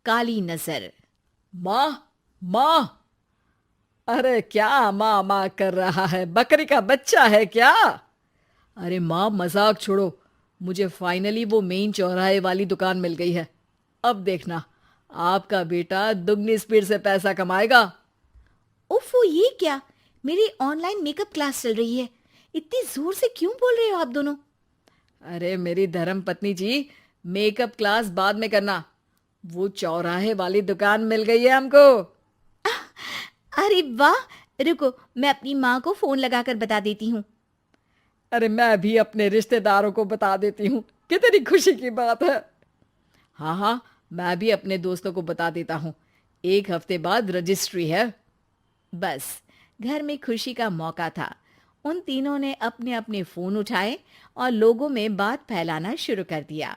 काली नजर। माँ, माँ। अरे क्या माँ माँ कर रहा है? बकरी का बच्चा है क्या? अरे माँ, मजाक छोड़ो। मुझे फाइनली वो मेन चौराहे वाली दुकान मिल गई है। अब देखना, आपका बेटा दुगनी स्पीड से पैसा कमाएगा। ओफो, ये क्या? मेरी ऑनलाइन मेकअप क्लास चल रही है। इतनी जोर से क्यों बोल रहे हो आप दोनों? अरे मेरी धर्म पत्नी जी, मेकअप क्लास बाद में करना। वो चौराहे वाली दुकान मिल गई है हमको। अरे वाह! रुको, मैं अपनी माँ को फोन लगाकर बता देती हूँ। अरे मैं भी अपने रिश्तेदारों को बता देती हूँ। कितनी खुशी की बात है। हाँ हाँ, मैं भी अपने दोस्तों को बता देता हूँ। 1 हफ्ते बाद रजिस्ट्री है। बस, घर में खुशी का मौका था। उन तीनों ने अपने अपने फोन उठाए और लोगों में बात फैलाना शुरू कर दिया।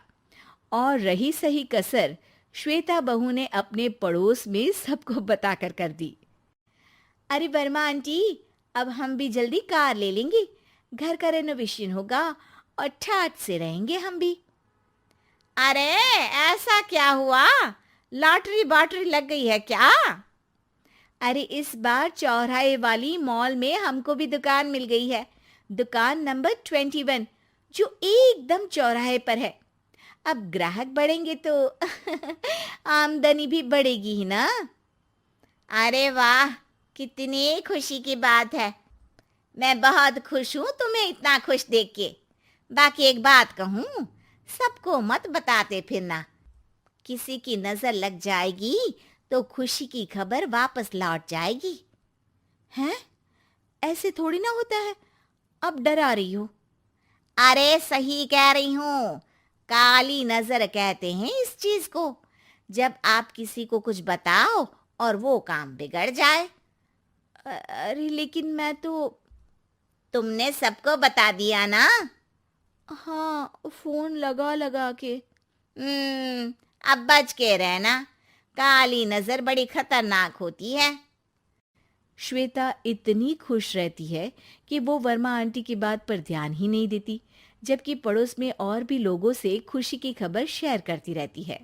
और रही सही कसर, श्वेता बहू ने अपने पड़ोस में सबको बताकर कर दी। अरे वर्मा आंटी, अब हम भी जल्दी कार ले लेंगे। घर का रेनोवेशन होगा और ठाट से रहेंगे हम भी। अरे, ऐसा क्या हुआ? लॉटरी बाटरी लग गई है क्या? अरे, इस बार चौराहे वाली मॉल में हमको भी दुकान मिल गई है। दुकान नंबर 21, जो एकदम चौराहे पर है। अब ग्राहक बढ़ेंगे तो आमदनी भी बढ़ेगी ही ना। अरे वाह, कितनी खुशी की बात है। मैं बहुत खुश हूँ तुम्हें इतना खुश देख के। बाकी एक बात कहूँ, सबको मत बताते फिरना। किसी की नजर लग जाएगी तो खुशी की खबर वापस लौट जाएगी। हैं? ऐसे थोड़ी ना होता है। अब डरा रही हो। अरे सही कह रही हूँ। काली नजर कहते हैं इस चीज को, जब आप किसी को कुछ बताओ और वो काम बिगड़ जाए। अरे लेकिन मैं तो। तुमने सबको बता दिया ना? हाँ, फोन लगा लगा के। अब बच के रहना। काली नजर बड़ी खतरनाक होती है। श्वेता इतनी खुश रहती है कि वो वर्मा आंटी की बात पर ध्यान ही नहीं देती, जबकि पड़ोस में और भी लोगों से खुशी की खबर शेयर करती रहती है।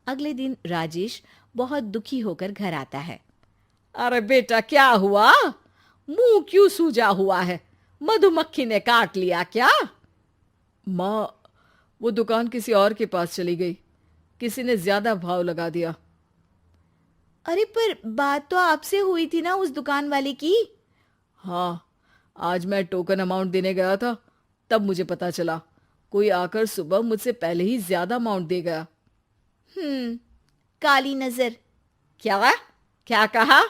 अगले दिन राजेश बहुत दुखी होकर घर आता है। अरे बेटा, क्या हुआ? मुंह क्यों सूजा हुआ है? मधुमक्खी ने काट लिया क्या? माँ, वो दुकान किसी और के पास चली गई। किसी ने ज्यादा भाव लगा दिया। अरे पर बात तो आपसे हुई थी ना उस दुकान वाले की। हाँ, आज मैं टोकन अमाउंट देने गया था, तब मुझे पता चला। कोई आकर सुबह मुझसे पहले ही ज्यादा अमाउंट दे गया। हम्म, काली नजर। क्या? क्या कहा?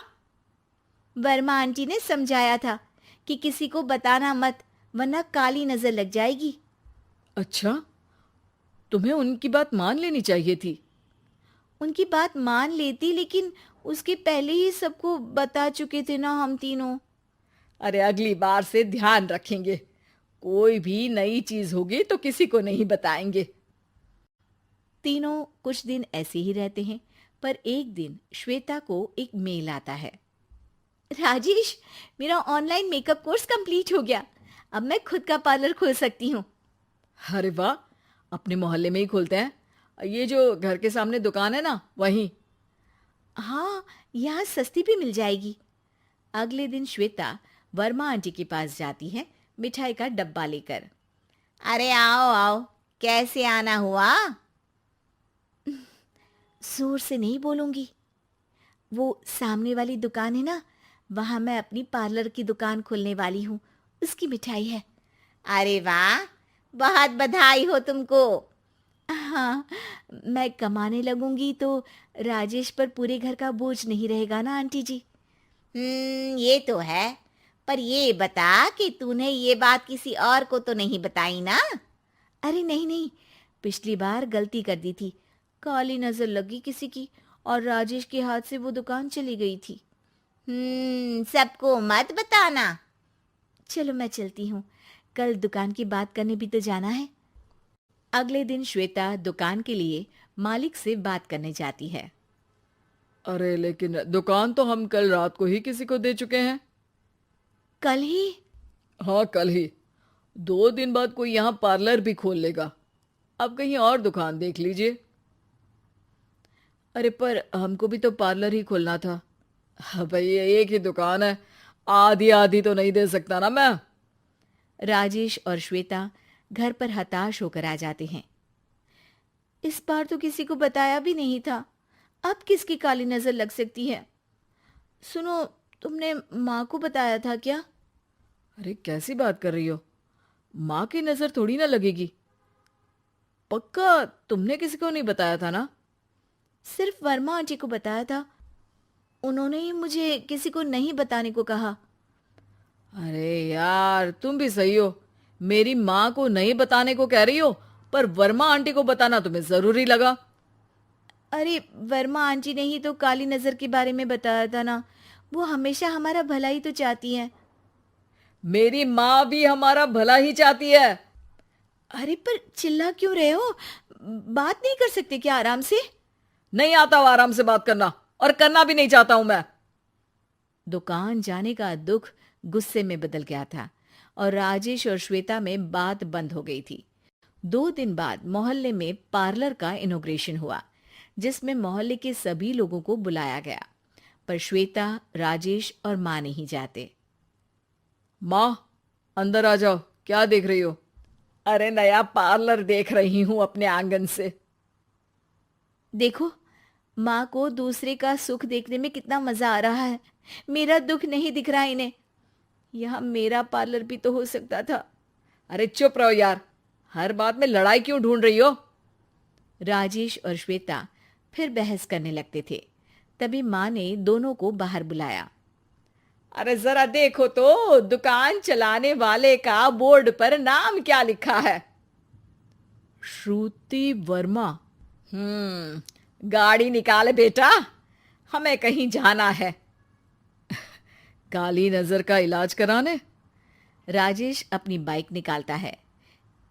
वर्मा आंटी ने समझाया था कि किसी को बताना मत, वरना काली नजर लग जाएगी। अच्छा, तुम्हें उनकी बात मान लेनी चाहिए थी। उनकी बात मान लेती, लेकिन उसके पहले ही सबको बता चुके थे ना हम तीनों। अरे अगली बार से ध्यान रखेंगे। कोई भी नई चीज होगी तो किसी को नहीं बताएंगे। तीनों कुछ दिन ऐसे ही रहते हैं, पर एक दिन श्वेता को एक मेल आता है। राजेश, मेरा ऑनलाइन मेकअप कोर्स कंप्लीट हो गया। अब मैं खुद का पार्लर खोल सकती हूँ। अरे वाह, अपने मोहल्ले में ही खोलते हैं। ये जो घर के सामने दुकान है ना, वहीं। हाँ, यहाँ सस्ती भी मिल जाएगी। अगले दिन श्वेता वर्मा आंटी के पास जाती है, मिठाई का डब्बा लेकर। अरे आओ आओ, कैसे आना हुआ? जोर से नहीं बोलूंगी। वो सामने वाली दुकान है ना, वहां मैं अपनी पार्लर की दुकान खोलने वाली हूँ। उसकी मिठाई है। अरे वाह, बहुत बधाई हो तुमको। हाँ, मैं कमाने लगूंगी तो राजेश पर पूरे घर का बोझ नहीं रहेगा ना आंटी जी। ये तो है। पर ये बता कि तूने ये बात किसी और को तो नहीं बताई ना? अरे नहीं नहीं, पिछली बार गलती कर दी थी। काली नजर लगी किसी की और राजेश के हाथ से वो दुकान चली गई थी। सबको मत बताना। चलो मैं चलती हूँ, कल दुकान की बात करने भी तो जाना है। अगले दिन श्वेता दुकान के लिए मालिक से बात करने जाती है। अरे लेकिन दुकान तो हम कल रात को ही किसी को दे चुके हैं। कल ही? हाँ, कल ही। 2 दिन बाद कोई यहाँ पार्लर भी खोल लेगा। अब कहीं और दुकान देख लीजिए। अरे पर हमको भी तो पार्लर ही खोलना था। हाँ भाई, ये एक ही दुकान है, आधी आधी तो नहीं दे सकता ना मैं। राजेश और श्वेता घर पर हताश होकर आ जाते हैं। इस बार तो किसी को बताया भी नहीं था, अब किसकी काली नजर लग सकती है। सुनो, तुमने माँ को बताया था क्या? अरे कैसी बात कर रही हो, माँ की नजर थोड़ी ना लगेगी। पक्का तुमने किसी को नहीं बताया था ना? सिर्फ वर्मा आंटी को बताया था, उन्होंने ही मुझे किसी को नहीं बताने को कहा। अरे यार, तुम भी सही हो, मेरी माँ को नहीं बताने को कह रही हो, पर वर्मा आंटी को बताना तुम्हें जरूरी लगा। अरे वर्मा आंटी ने ही तो काली नजर के बारे में बताया था ना, वो हमेशा हमारा भला ही तो चाहती हैं। मेरी माँ भी हमारा भला ही चाहती है। अरे पर चिल्ला क्यों रहे हो? बात नहीं कर सकते क्या आराम से? नहीं आता वो आराम से बात करना, और करना भी नहीं चाहता हूं मैं। दुकान जाने का दुख गुस्से में बदल गया था और राजेश और श्वेता में बात बंद हो गई थी। 2 दिन बाद मोहल्ले में पार्लर का इनॉग्रेशन हुआ, जिसमें मोहल्ले के सभी लोगों को बुलाया गया, पर श्वेता, राजेश और माँ नहीं जाते। माँ, अंदर आ जाओ, क्या देख रही हो? अरे नया पार्लर देख रही हूं अपने आंगन से। देखो, माँ को दूसरे का सुख देखने में कितना मजा आ रहा है, मेरा दुख नहीं दिख रहा इन्हें। यहाँ मेरा पार्लर भी तो हो सकता था। अरे चुप रहो यार, हर बात में लड़ाई क्यों ढूंढ रही हो? राजेश और श्वेता फिर बहस करने लगते थे। तभी माँ ने दोनों को बाहर बुलाया। अरे जरा देखो तो, दुकान चलाने वाले का बोर्ड पर नाम क्या लिखा है? श्रुति वर्मा। गाड़ी निकाले बेटा, हमें कहीं जाना है। काली नजर का इलाज कराने? राजेश अपनी बाइक निकालता है।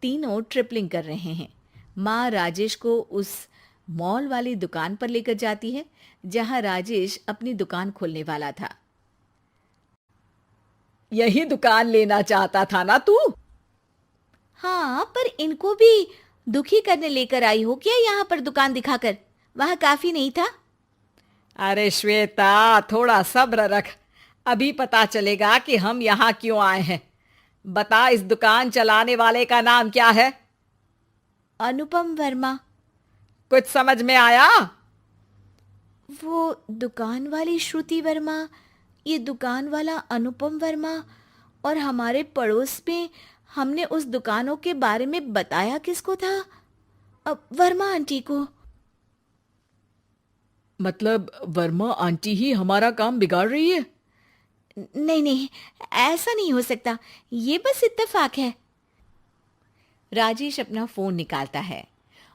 तीनों ट्रिपलिंग कर रहे हैं। माँ राजेश को उस मॉल वाली दुकान पर लेकर जाती है जहां राजेश अपनी दुकान खोलने वाला था। यही दुकान लेना चाहता था ना तू? हाँ, पर इनको भी दुखी करने लेकर आई हो क्या यहाँ पर दुकान दिखाकर? वहां काफी नहीं था? अरे श्वेता, थोड़ा सब्र रख, अभी पता चलेगा कि हम यहाँ क्यों आए हैं। बता, इस दुकान चलाने वाले का नाम क्या है? अनुपम वर्मा। कुछ समझ में आया? वो दुकान वाली श्रुति वर्मा, ये दुकान वाला अनुपम वर्मा, और हमारे पड़ोस में हमने उस दुकानों के बारे में बताया किसको था? अब वर्मा आंटी को। मतलब वर्मा आंटी ही हमारा काम बिगाड़ रही है? नहीं नहीं, ऐसा नहीं हो सकता, ये बस इत्तेफाक है। राजेश अपना फोन निकालता है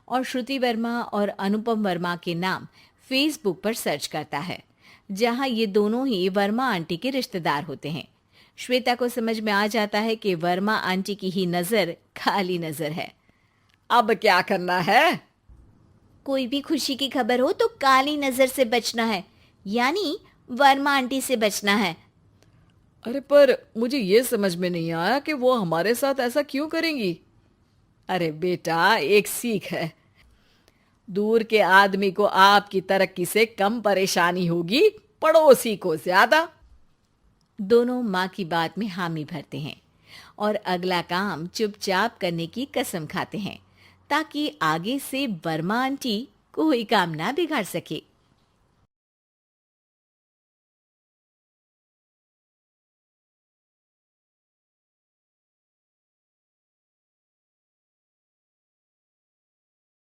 और श्रुति वर्मा और अनुपम वर्मा के नाम फेसबुक पर सर्च करता है, जहां ये दोनों ही वर्मा आंटी के रिश्तेदार होते हैं। श्वेता को समझ में आ जाता है कि वर्मा आंटी की ही नजर खाली नजर है। अब क्या करना है? कोई भी खुशी की खबर हो तो काली नजर से बचना है, यानी वर्मा आंटी से बचना है। अरे पर मुझे ये समझ में नहीं आया कि वो हमारे साथ ऐसा क्यों करेंगी। अरे बेटा, एक सीख है, दूर के आदमी को आपकी तरक्की से कम परेशानी होगी, पड़ोसी को ज्यादा। दोनों माँ की बात में हामी भरते हैं और अगला काम चुपचाप करने की कसम खाते हैं, ताकि आगे से वर्मा आंटी कोई काम ना बिगाड़ सके।